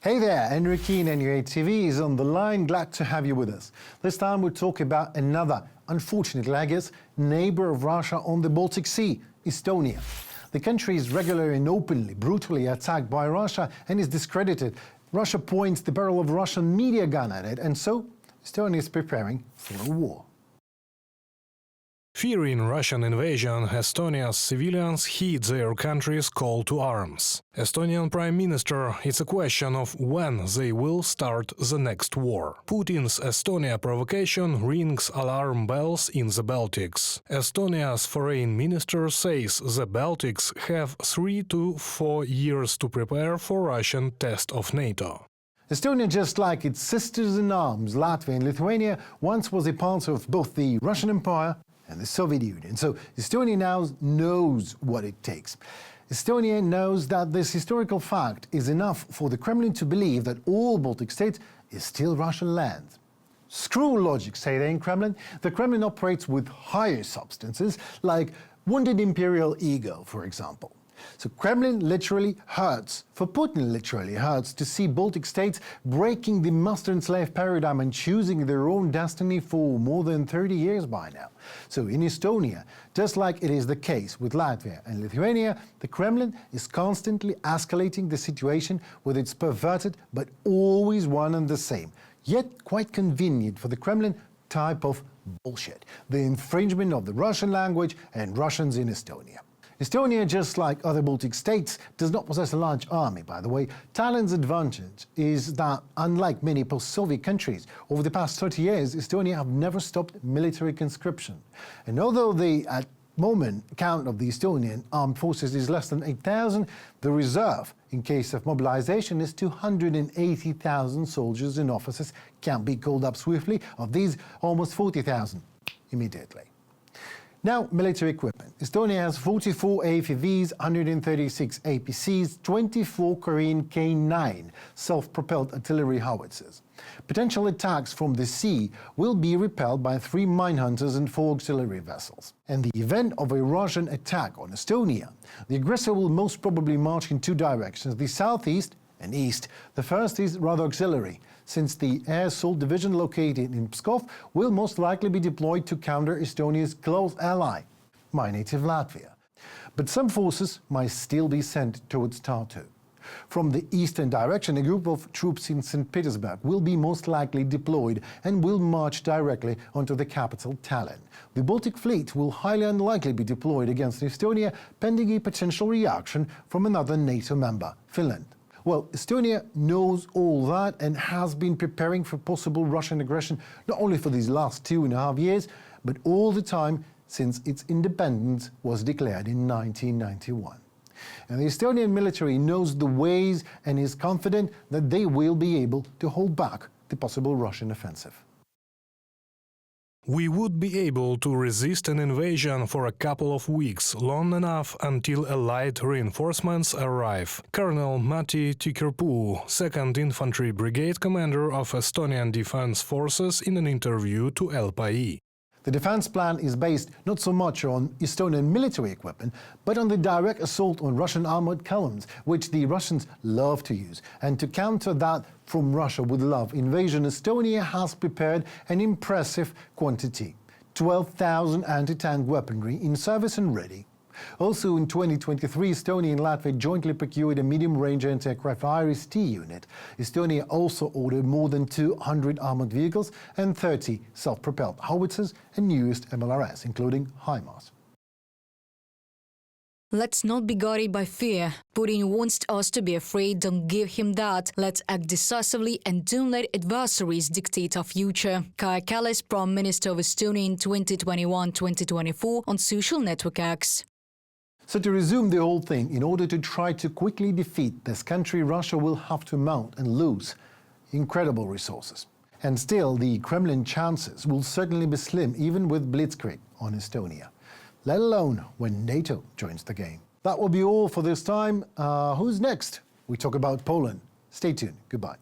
Hey there, Enrique and UATV is on the line. Glad to have you with us. This time we'll talk about another, unfortunately I guess, neighbor of Russia on the Baltic Sea, Estonia. The country is regularly and openly, brutally attacked by Russia and is discredited. Russia points the barrel of Russian media gun at it, and so Estonia is preparing for a war. Fearing Russian invasion, Estonia's civilians heed their country's call to arms. Estonian Prime Minister, it's a question of when they will start the next war. Putin's Estonia provocation rings alarm bells in the Baltics. Estonia's foreign minister says the Baltics have 3 to 4 years to prepare for Russian test of NATO. Estonia, just like its sisters-in-arms, Latvia and Lithuania, once was a part of both the Russian Empire and the Soviet Union. So Estonia now knows what it takes. Estonia knows that this historical fact is enough for the Kremlin to believe that all Baltic states is still Russian land. Screw logic, say they in Kremlin. The Kremlin operates with higher substances, like wounded imperial ego, for example. So Kremlin literally hurts, for Putin literally hurts, to see Baltic states breaking the master and slave paradigm and choosing their own destiny for more than 30 years by now. So in Estonia, just like it is the case with Latvia and Lithuania, the Kremlin is constantly escalating the situation with its perverted but always one and the same, yet quite convenient for the Kremlin, type of bullshit: the infringement of the Russian language and Russians in Estonia. Estonia, just like other Baltic states, does not possess a large army, by the way. Tallinn's advantage is that, unlike many post-Soviet countries, over the past 30 years, Estonia have never stopped military conscription. And although the, at moment, count of the Estonian armed forces is less than 8,000, the reserve, in case of mobilization, is 280,000 soldiers and officers can be called up swiftly. Of these, almost 40,000 immediately. Now, military equipment. Estonia has 44 ATVs, 136 APCs, 24 Korean K9 self-propelled artillery howitzers. Potential attacks from the sea will be repelled by 3 mine hunters and 4 auxiliary vessels. In the event of a Russian attack on Estonia, the aggressor will most probably march in 2 directions, the southeast and east. The first is rather auxiliary, since the air assault division located in Pskov will most likely be deployed to counter Estonia's close ally, my native Latvia. But some forces might still be sent towards Tartu. From the eastern direction, a group of troops in St. Petersburg will be most likely deployed and will march directly onto the capital, Tallinn. The Baltic fleet will highly unlikely be deployed against Estonia, pending a potential reaction from another NATO member, Finland. Well, Estonia knows all that and has been preparing for possible Russian aggression not only for these last 2.5 years, but all the time since its independence was declared in 1991. And the Estonian military knows the ways and is confident that they will be able to hold back the possible Russian offensive. We would be able to resist an invasion for a couple of weeks, long enough until Allied reinforcements arrive. Colonel Matti Tikerpuu, 2nd Infantry Brigade commander of Estonian Defense Forces, in an interview to Ep.5. The defense plan is based not so much on Estonian military equipment, but on the direct assault on Russian armored columns, which the Russians love to use. And to counter that from Russia with love invasion, Estonia has prepared an impressive quantity: 12,000 anti-tank weaponry in service and ready. Also in 2023, Estonia and Latvia jointly procured a medium-range anti-aircraft IRIS-T unit. Estonia also ordered more than 200 armored vehicles and 30 self-propelled howitzers and newest MLRS, including HIMARS. Let's not be guided by fear. Putin wants us to be afraid. Don't give him that. Let's act decisively and don't let adversaries dictate our future. Kaja Kallas, Prime Minister of Estonia in 2021-2024, on social network X. So to resume the whole thing, in order to try to quickly defeat this country, Russia will have to mount and lose incredible resources. And still, the Kremlin chances will certainly be slim, even with blitzkrieg on Estonia, let alone when NATO joins the game. That will be all for this time. Who's next? We talk about Poland. Stay tuned. Goodbye.